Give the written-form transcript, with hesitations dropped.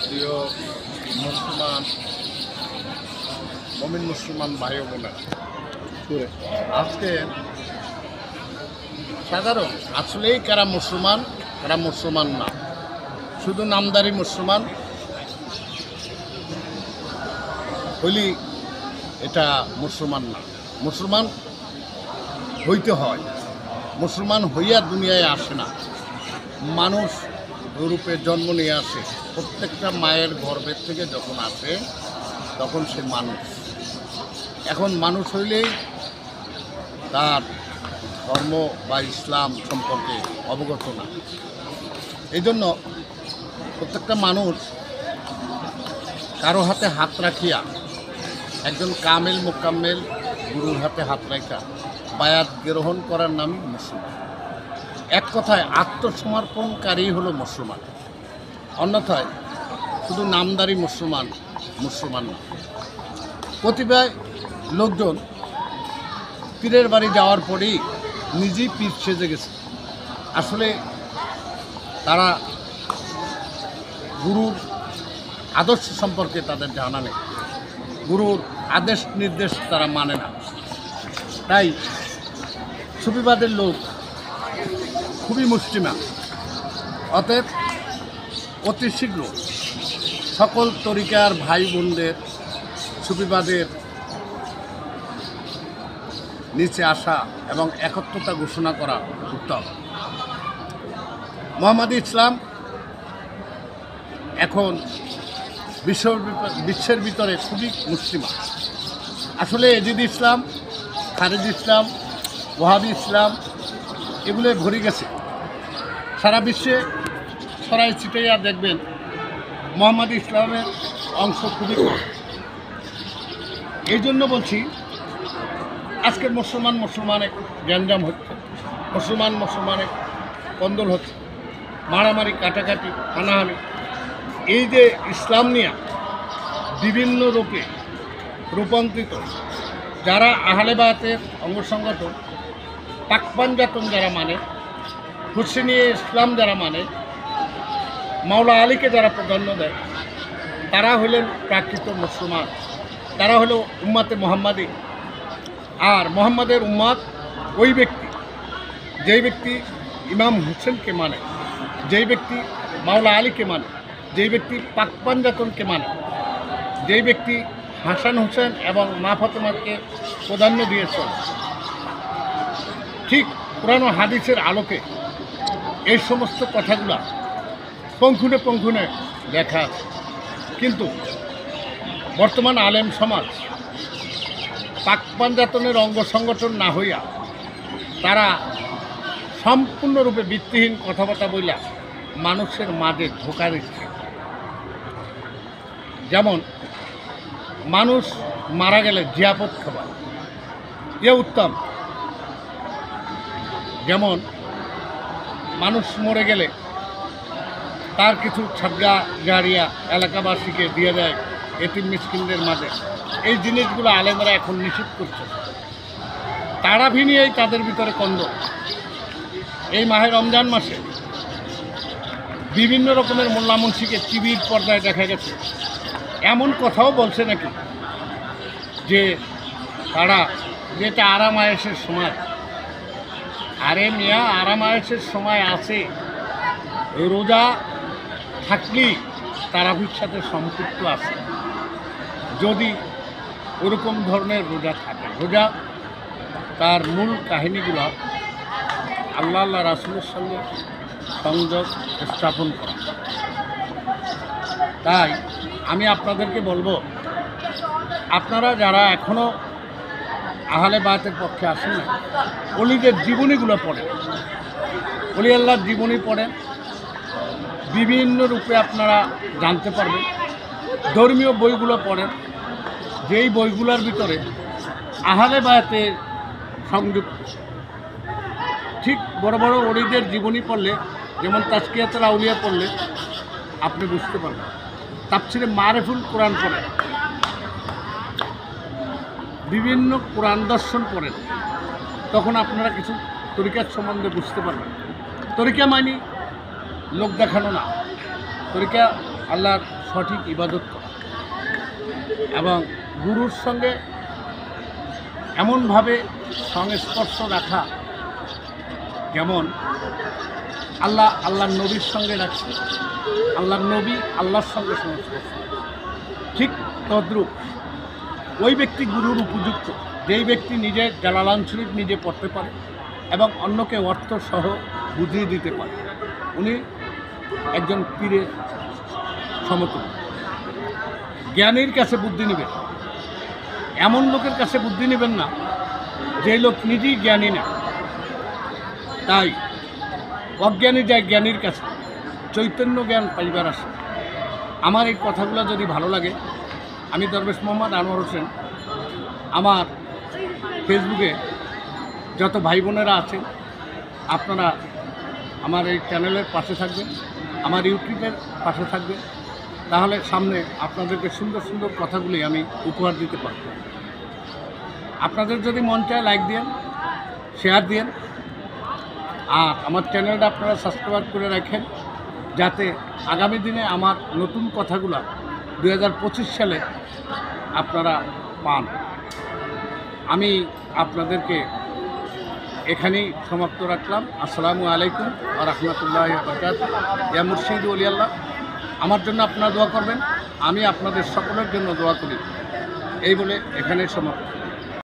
প্রিয় মুসলমান মমিন মুসলমান ভাই ও বোনেরা, আজকে সাধারণ আসলেই কারা মুসলমান না, শুধু নামদারি মুসলমান হইলি এটা মুসলমান না। মুসলমান হইতে হয়, মুসলমান হইয়া দুনিয়ায় আসে না। মানুষ রূপে জন্ম নিয়ে আসে, প্রত্যেকটা মায়ের গর্ভের থেকে যখন আসে তখন সে মানুষ। এখন মানুষ হইলেই তার ধর্ম বা ইসলাম সম্পর্কে অবগত না। এই জন্য প্রত্যেকটা মানুষ কারো হাতে হাত রাখিয়া, একজন কামেল মোকাম্মেল গুরুর হাতে হাত রাখা বায়াত গ্রহণ করার নামই মুসলমান। এক কথায় আত্মসমর্পণকারী হলো মুসলমান, অন্যথায় শুধু নামদারি মুসলমান না। কতিপয় লোকজন পীরের বাড়ি যাওয়ার পরেই নিজেই পীর সেজে গেছে। আসলে তারা গুরুর আদর্শ সম্পর্কে তাদের জানা নেই, গুরুর আদেশ নির্দেশ তারা মানে না। তাই সুফিবাদের লোক খুবই মুষ্টিমেয়। অতএব অতি শীঘ্র সকল তরিকার ভাই বোনদের সুফিবাদের নিচে আসা এবং একত্রতা ঘোষণা করা উত্তম। মোহাম্মদী ইসলাম এখন বিশ্বের ভিতরে খুবই মুসলিমা। আসলে এজিদ ইসলাম, খারেজি ইসলাম, ওয়াহাবি ইসলাম এগুলো ভরে গেছে সারা বিশ্বে। ছড়াই ছিটাইয়া দেখবেন মোহাম্মদী ইসলামের অংশ খুবই কম। এই জন্য বলছি, আজকের মুসলমানে গ্যাঞ্জাম হচ্ছে, মুসলমানে কন্দল হচ্ছে, মারামারি, কাটাকাটি, হানাহানি। এই যে ইসলাম নিয়ে বিভিন্ন রূপে রূপান্তরিত যারা আহলে বায়াতের অঙ্গ সংগঠন, পাকপাঞ্জাতন যারা মানে, হুসেনি ইসলাম যারা মানে, মাওলা আলীকে যারা প্রাধান্য দেয়, তারা হলেন প্রাকৃত মুসলমান। তারা হলো উম্মাতে মোহাম্মদী। আর মোহাম্মদের উম্মাদ ওই ব্যক্তি, যেই ব্যক্তি ইমাম হুসেনকে মানে, যেই ব্যক্তি মাওলা আলীকে মানে, যেই ব্যক্তি পাকপাঞ্জাতনকে মানে, যেই ব্যক্তি হাসান হোসেন এবং মা ফাতেমাকে প্রাধান্য দিয়েছেন। ঠিক কোরআন ও হাদিসের আলোকে এই সমস্ত কথাগুলা পঙ্খুনে লেখা আছে। কিন্তু বর্তমান আলেম সমাজ পাকপাঞ্জাতনের অঙ্গ সংগঠন না হইয়া তারা সম্পূর্ণরূপে ভিত্তিহীন কথাবার্তা বইলা মানুষের মাঝে ধোঁকা দিচ্ছে। যেমন মানুষ মারা গেলে জিয়াপত খাবার, এ উত্তম। যেমন মানুষ মরে গেলে তার কিছু ছাগা গাড়িয়া এলাকাবাসীকে দিয়ে দেয় এতিম মিসকিনদের মাঝে। এই জিনিসগুলো আলেমরা এখন নিষেধ করছে। তারা ভিনিয়েই তাদের ভিতরে কন্দল। এই মাহে রমজান মাসে বিভিন্ন রকমের মোল্লা মুন্সিকে টিভির পর্দায় দেখা গেছে, এমন কথাও বলছে নাকি যে তারা যেটা আরাম আয়েসের সময়। আরে মিয়া, আরাম আয়েসের সময় আছে, রোজা থাকলেই তারাবির সাথে সম্পৃক্ত আছে। যদি ওরকম ধরনের রোজা থাকে, রোজা তার মূল কাহিনীগুলো আল্লাহ রাসূলের সঙ্গে সংযোগ স্থাপন করা। তাই আমি আপনাদেরকে বলবো, আপনারা যারা এখনও আহলে বায়াতের পক্ষে আসেন না, অলিদের জীবনীগুলো পড়েন, অলি আল্লাহর জীবনী পড়েন, বিভিন্ন রূপে আপনারা জানতে পারবেন। ধর্মীয় বইগুলো পড়েন, যেই বইগুলোর ভিতরে আহলে বায়াতের সংযুক্ত। ঠিক বড় বড় অলিদের জীবনী পড়লে, যেমন তাজকিয়াতুল আউলিয়া পড়লে আপনি বুঝতে পারবেন। তাফসিরে মারিফুল কোরআন পড়েন, বিভিন্ন কোরআন দর্শন পড়েন, তখন আপনারা কিছু তরিকার সম্বন্ধে বুঝতে পারবেন। তরিকা মানি লোক দেখানো না, তরিকা আল্লাহর সঠিক ইবাদত করা এবং গুরুর সঙ্গে এমনভাবে সংস্পর্শ রাখা যেমন আল্লাহর নবীর সঙ্গে রাখছে, আল্লাহর নবী আল্লাহর সঙ্গে সংস্পর্শ, ঠিক তদ্রূপ ওই ব্যক্তি গুরুর উপযুক্ত যেই ব্যক্তি নিজে জালালান শরীফ নিজে পড়তে পারে এবং অন্যকে অর্থ সহ বুঝিয়ে দিতে পারে, উনি একজন পীরের সমতুল্য। জ্ঞানীর কাছে বুদ্ধি নেবেন, এমন লোকের কাছে বুদ্ধি নেবেন না যে লোক নিজেই জ্ঞানী না। তাই অজ্ঞানী যায় জ্ঞানীর কাছে, চৈতন্য জ্ঞান পাইবার আসে। আমার এই কথাগুলো যদি ভালো লাগে, আমি দরবেশ মোহাম্মদ আনোয়ার হোসেন, আমার ফেসবুকে যত ভাই বোনেরা আছেন আপনারা আমার এই চ্যানেলের পাশে থাকবেন, আমার ইউটিউবের পাশে থাকবেন, তাহলে সামনে আপনাদেরকে সুন্দর সুন্দর কথাগুলি আমি উপহার দিতে পারব। আপনাদের যদি মন চায় লাইক দিন, শেয়ার দিন, আর আমার চ্যানেলটা আপনারা সাবস্ক্রাইব করে রাখেন যাতে আগামী দিনে আমার নতুন কথাগুলো 2025 সালে আপনারা পান। আমি আপনাদেরকে এখানেই সমাপ্ত রাখলাম। আসসালামু আলাইকুম ওয়া রাহমাতুল্লাহি ওয়া বারাকাতুহু। ইয়া মুর্শিদ ওলি আল্লাহ, আমার জন্য আপনারা দোয়া করবেন, আমি আপনাদের সকলের জন্য দোয়া করি। এই বলে এখানেই সমাপ্ত।